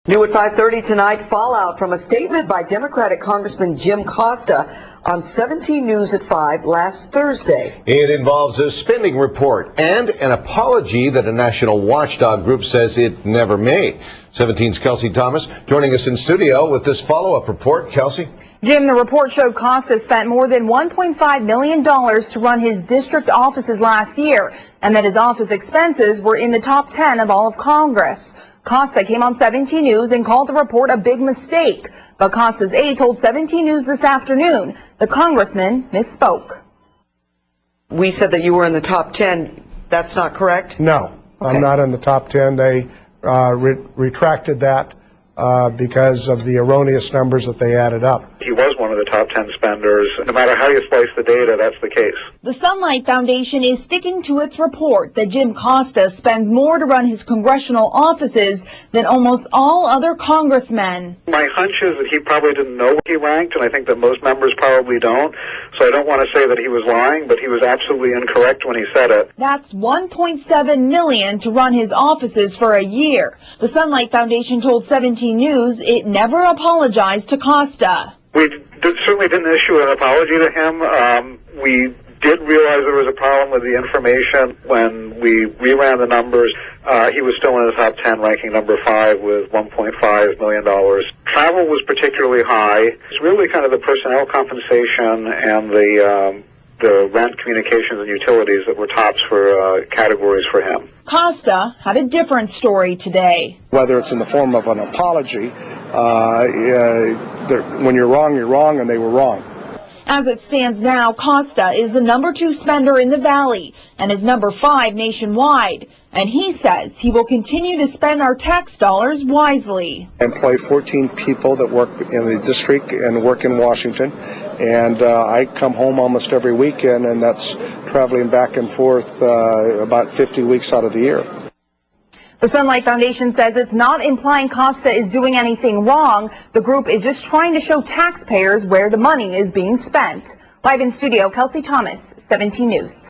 New at 5:30 tonight, fallout from a statement by Democratic Congressman Jim Costa on 17 News at 5 last Thursday. It involves a spending report and an apology that a national watchdog group says it never made. 17's Kelsey Thomas joining us in studio with this follow-up report. Kelsey? Jim, the report showed Costa spent more than $1.5 million to run his district offices last year, and that his office expenses were in the top 10 of all of Congress. Costa came on 17 News and called the report a big mistake, but Costa's aide told 17 News this afternoon the congressman misspoke. We said that you were in the top 10. That's not correct? No, Okay. I'm not in the top 10. They retracted that because of the erroneous numbers that they added up. He was one of the top 10 spenders. No matter how you slice the data, that's the case. The Sunlight Foundation is sticking to its report that Jim Costa spends more to run his congressional offices than almost all other congressmen. My hunch is that he probably didn't know where he ranked, and I think that most members probably don't. So I don't want to say that he was lying, but he was absolutely incorrect when he said it. That's $1.7 million to run his offices for a year. The Sunlight Foundation told 17 News it never apologized to Costa. We certainly didn't issue an apology to him. We did realize there was a problem with the information when we reran the numbers. He was still in the top 10, ranking number 5 with $1.5 million. Travel was particularly high. It's really kind of the personnel compensation and the rent, communications, and utilities that were tops for categories for him. Costa had a different story today. Whether it's in the form of an apology, when you're wrong, and they were wrong. As it stands now, Costa is the number 2 spender in the Valley and is number 5 nationwide. And he says he will continue to spend our tax dollars wisely. I employ 14 people that work in the district and work in Washington. And I come home almost every weekend, and that's traveling back and forth about 50 weeks out of the year. The Sunlight Foundation says it's not implying Costa is doing anything wrong. The group is just trying to show taxpayers where the money is being spent. Live in studio, Kelsey Thomas, 17 News.